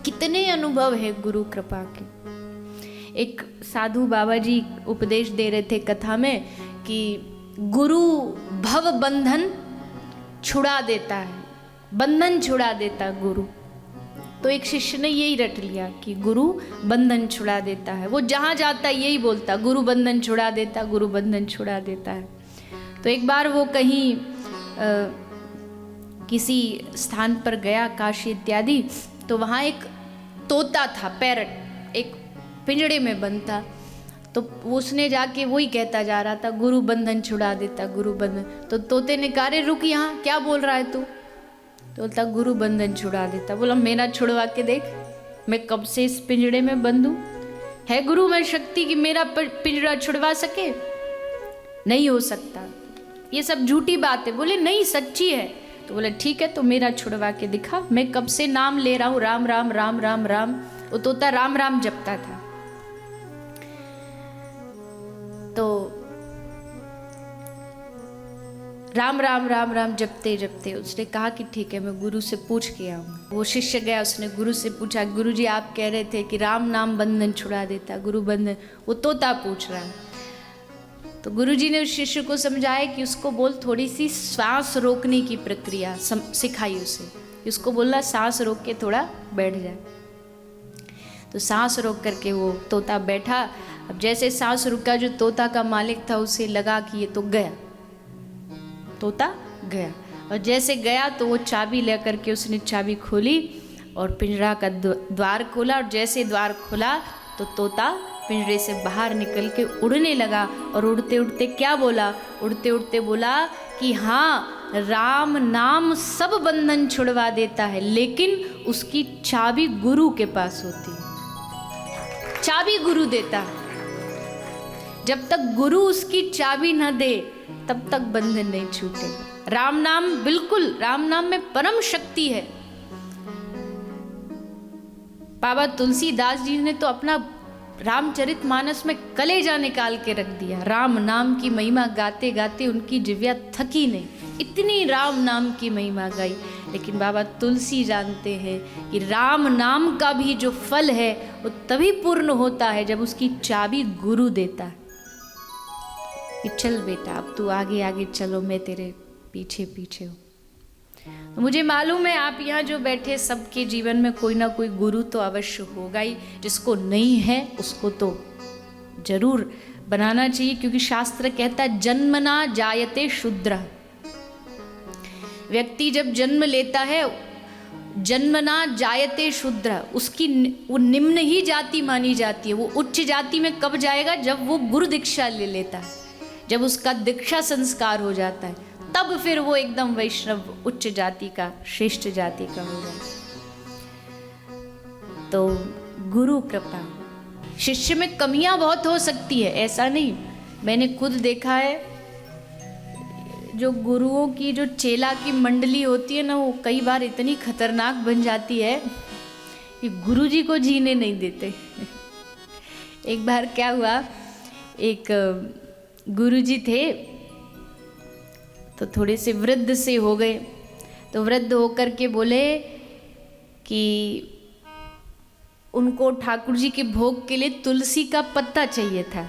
कितने अनुभव है गुरु कृपा के। एक साधु बाबा जी उपदेश दे रहे थे कथा में कि गुरु भव बंधन छुड़ा देता है, बंधन छुड़ा देता गुरु। तो एक शिष्य ने यही रट लिया कि गुरु बंधन छुड़ा देता है। वो जहाँ जाता है यही बोलता, गुरु बंधन छुड़ा देता, गुरु बंधन छुड़ा देता है। तो एक बार वो कहीं किसी स्थान पर गया, काशी इत्यादि, तो वहाँ एक तोता था, पैरट, एक पिंजड़े में बंद था। तो उसने जाके वही कहता जा रहा था, गुरु बंधन छुड़ा देता, गुरु बंधन। तो तोते ने कहा, रे रुक, यहाँ क्या बोल रहा है तू? तो बोलता, गुरु बंधन छुड़ा देता। बोला, मेरा छुड़वा के देख, मैं कब से इस पिंजड़े में बंद हूँ? है गुरु में शक्ति कि मेरा पिंजड़ा छुड़वा सके? नहीं हो सकता, ये सब झूठी बात है। बोले नहीं, सच्ची है। तो बोले ठीक है, तो मेरा छुड़वा के दिखा, मैं कब से नाम ले रहा हूँ, राम राम राम राम राम। वो तोता राम राम जपता था। तो राम राम राम राम जपते जपते उसने कहा कि ठीक है, मैं गुरु से पूछ के आऊँ। वो शिष्य गया, उसने गुरु से पूछा, गुरु जी आप कह रहे थे कि राम नाम बंधन छुड़ा देता, गुरु बंधन। वो तोता पूछ रहा है। तो गुरुजी ने उस शिष्य को समझाया कि उसको बोल, थोड़ी सी सांस रोकने की प्रक्रिया सिखाई उसे। उसको बोला सांस रोक के थोड़ा बैठ जाए। तो सांस रोक करके वो तोता बैठा। अब जैसे सांस रुका, जो तोता का मालिक था उसे लगा कि ये तो गया, तोता गया। और जैसे गया तो वो चाबी लेकर के उसने चाबी खोली और पिंजरा का द्वार खोला। और जैसे द्वार खोला तो तोता पिंजरे से बाहर निकल के उड़ने लगा। और उड़ते उड़ते क्या बोला? उड़ते उड़ते बोला कि हाँ, राम नाम सब बंधन छुड़वा देता है, लेकिन उसकी चाबी गुरु के पास होती है। चाबी गुरु देता है। जब तक गुरु उसकी चाबी न दे तब तक बंधन नहीं छूटेगा। राम नाम, बिल्कुल राम नाम में परम शक्ति है। बाबा तुलसीदास जी ने तो अपना रामचरितमानस में कलेजा निकाल के रख दिया। राम नाम की महिमा गाते गाते उनकी जिह्वा थकी नहीं, इतनी राम नाम की महिमा गाई। लेकिन बाबा तुलसी जानते हैं कि राम नाम का भी जो फल है वो तभी पूर्ण होता है जब उसकी चाबी गुरु देता है कि चल बेटा, अब तू आगे आगे चलो, मैं तेरे पीछे पीछे हूँ। तो मुझे मालूम है आप यहाँ जो बैठे सबके जीवन में कोई ना कोई गुरु तो अवश्य होगा ही। जिसको नहीं है उसको तो जरूर बनाना चाहिए, क्योंकि शास्त्र कहता है जन्मना जायते शूद्र। व्यक्ति जब जन्म लेता है, जन्मना जायते शूद्र, उसकी वो निम्न ही जाति मानी जाती है। वो उच्च जाति में कब जाएगा? जब वो गुरु दीक्षा ले लेता है, जब उसका दीक्षा संस्कार हो जाता है, तब फिर वो एकदम वैष्णव उच्च जाति का, श्रेष्ठ जाति का हो जाता है। तो गुरु कृपा, शिष्य में कमियां बहुत हो सकती है, ऐसा नहीं। मैंने खुद देखा है, जो गुरुओं की जो चेला की मंडली होती है ना, वो कई बार इतनी खतरनाक बन जाती है कि गुरु जी को जीने नहीं देते। एक बार क्या हुआ, एक गुरु जी थे तो थोड़े से वृद्ध से हो गए। तो वृद्ध होकर के बोले कि उनको ठाकुर जी के भोग के लिए तुलसी का पत्ता चाहिए था।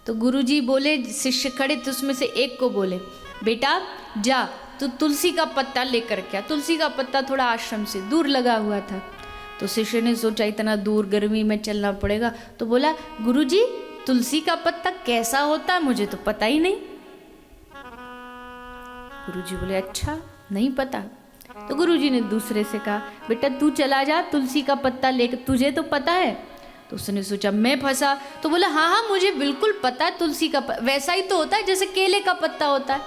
तो गुरुजी बोले, शिष्य खड़े तो उसमें से एक को बोले, बेटा जा तू तुलसी का पत्ता लेकर के आ। तुलसी का पत्ता थोड़ा आश्रम से दूर लगा हुआ था। तो शिष्य ने सोचा इतना दूर गर्मी में चलना पड़ेगा, तो बोला, गुरुजी तुलसी का पत्ता कैसा होता है, मुझे तो पता ही नहीं। गुरुजी बोले, अच्छा नहीं पता। तो गुरुजी ने दूसरे से कहा, बेटा तू चला जा तुलसी का पत्ता लेकर, तुझे तो पता है। तो उसने सोचा मैं फंसा। तो बोला, हाँ हाँ मुझे बिल्कुल पता है, तुलसी का वैसा ही तो होता है जैसे केले का पत्ता होता है।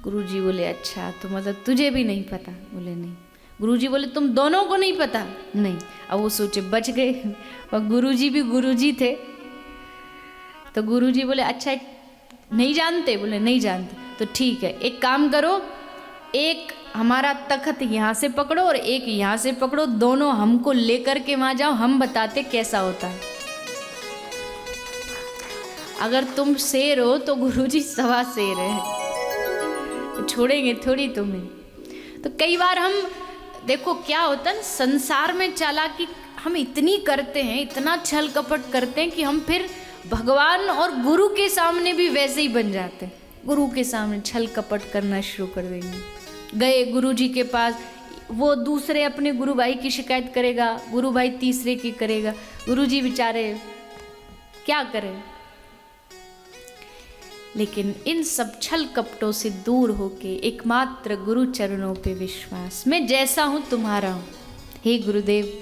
गुरुजी बोले, अच्छा तो मतलब तुझे भी नहीं पता? बोले नहीं। गुरुजी बोले, तुम दोनों को नहीं पता? नहीं। अब वो सोचे बच गए, और गुरुजी भी गुरुजी थे। तो गुरुजी बोले, अच्छा नहीं जानते? बोले नहीं जानते। तो ठीक है, एक काम करो, एक हमारा तख्त यहाँ से पकड़ो और एक यहाँ से पकड़ो, दोनों हमको लेकर के वहाँ जाओ, हम बताते कैसा होता है। अगर तुम शेर हो तो गुरुजी सवा शेर है, तो छोड़ेंगे थोड़ी तुम्हें। तो कई बार हम देखो क्या होता है ना, संसार में चालाकी हम इतनी करते हैं, इतना छल कपट करते हैं कि हम फिर भगवान और गुरु के सामने भी वैसे ही बन जाते हैं। गुरु के सामने छल कपट करना शुरू कर देंगे। गए गुरु जी के पास, वो दूसरे अपने गुरु भाई की शिकायत करेगा, गुरु भाई तीसरे की करेगा, गुरु जी बेचारे क्या करें। लेकिन इन सब छल कपटों से दूर होके एकमात्र गुरु चरणों पे विश्वास, मैं जैसा हूँ तुम्हारा हूँ, हे गुरुदेव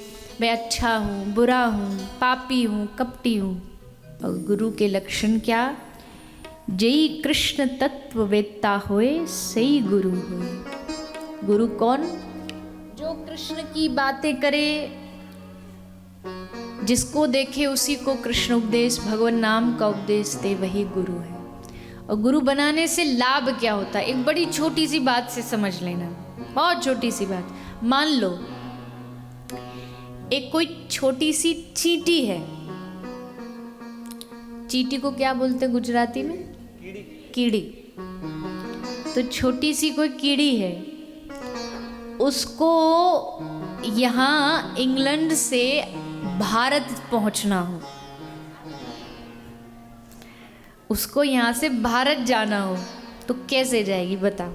मैं अच्छा हूँ, बुरा हूँ, पापी हूँ, कपटी हूँ। और गुरु के लक्षण क्या? जई कृष्ण तत्व वेत्ता होए सही गुरु होए। गुरु कौन? जो कृष्ण की बातें करे, जिसको देखे उसी को कृष्ण उपदेश, भगवान नाम का उपदेश दे, वही गुरु है। और गुरु बनाने से लाभ क्या होता है? एक बड़ी छोटी सी बात से समझ लेना, बहुत छोटी सी बात। मान लो एक कोई छोटी सी चींटी है। चींटी को क्या बोलते हैं गुजराती में? कीड़ी। तो छोटी सी कोई कीड़ी है, उसको यहाँ इंग्लैंड से भारत पहुंचना हो, उसको यहाँ से भारत जाना हो, तो कैसे जाएगी बताओ?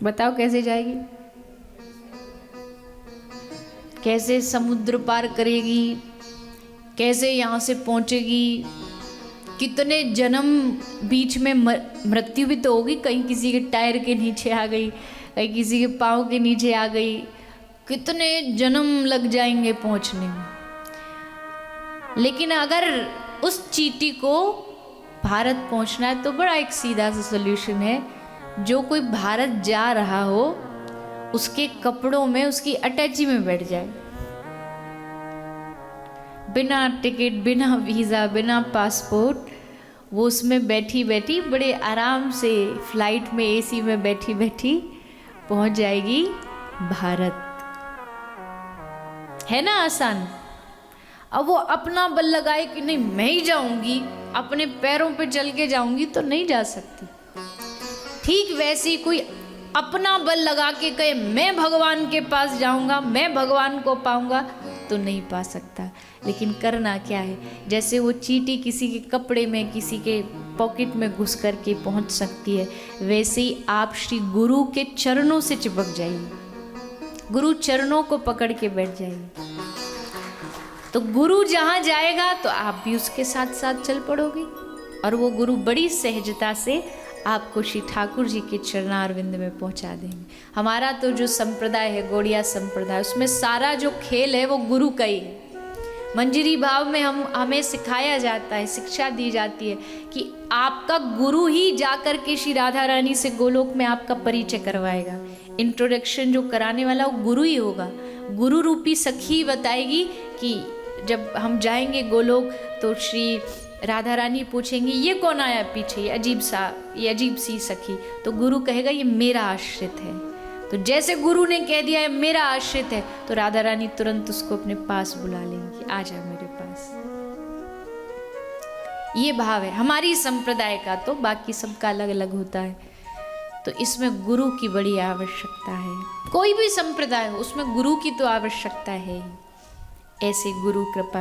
बताओ कैसे जाएगी? कैसे समुद्र पार करेगी? कैसे यहाँ से पहुँचेगी? कितने जन्म बीच में मृत्यु भी तो होगी, कहीं किसी के टायर के नीचे आ गई, कहीं किसी के पाँव के नीचे आ गई, कितने जन्म लग जाएंगे पहुँचने में। लेकिन अगर उस चींटी को भारत पहुँचना है तो बड़ा एक सीधा सा सोल्यूशन है। जो कोई भारत जा रहा हो उसके कपड़ों में उसकी अटैची में बैठ जाए, बिना टिकट, बिना वीज़ा, बिना पासपोर्ट, वो उसमें बैठी बैठी बड़े आराम से फ्लाइट में एसी में बैठी बैठी पहुंच जाएगी भारत। है ना आसान? अब वो अपना बल लगाए कि नहीं मैं ही जाऊंगी, अपने पैरों पे चल के जाऊंगी, तो नहीं जा सकती। ठीक वैसे ही कोई अपना बल लगा के कहे मैं भगवान के पास जाऊंगा, मैं भगवान को पाऊंगा, तो नहीं पा सकता। लेकिन करना क्या है? जैसे वो चींटी किसी के कपड़े में, किसी के पॉकेट में घुस करके पहुंच सकती है, वैसे ही आप श्री गुरु के चरणों से चिपक जाइए, गुरु चरणों को पकड़ के बैठ जाइए। तो गुरु जहाँ जाएगा तो आप भी उसके साथ साथ चल पड़ोगे, और वो गुरु बड़ी सहजता से आपको श्री ठाकुर जी के चरणारविंद में पहुंचा देंगे। हमारा तो जो संप्रदाय है गौड़िया संप्रदाय, उसमें सारा जो खेल है वो गुरु का ही है। मंजरी भाव में हमें सिखाया जाता है, शिक्षा दी जाती है कि आपका गुरु ही जाकर के श्री राधा रानी से गोलोक में आपका परिचय करवाएगा। इंट्रोडक्शन जो कराने वाला वो गुरु ही होगा। गुरु रूपी सखी बताएगी कि जब हम जाएंगे गोलोक तो श्री राधा रानी पूछेंगी ये कौन आया पीछे, ये अजीब सी सखी। तो गुरु कहेगा ये मेरा आश्रित है। तो जैसे गुरु ने कह दिया है मेरा आश्रित है, तो राधा रानी तुरंत उसको अपने पास बुला लेंगी, आ जा मेरे पास। ये भाव है हमारी संप्रदाय का, तो बाकी सबका अलग अलग होता है। तो इसमें गुरु की बड़ी आवश्यकता है। कोई भी संप्रदाय हो उसमें गुरु की तो आवश्यकता है ही। ऐसे गुरु कृपा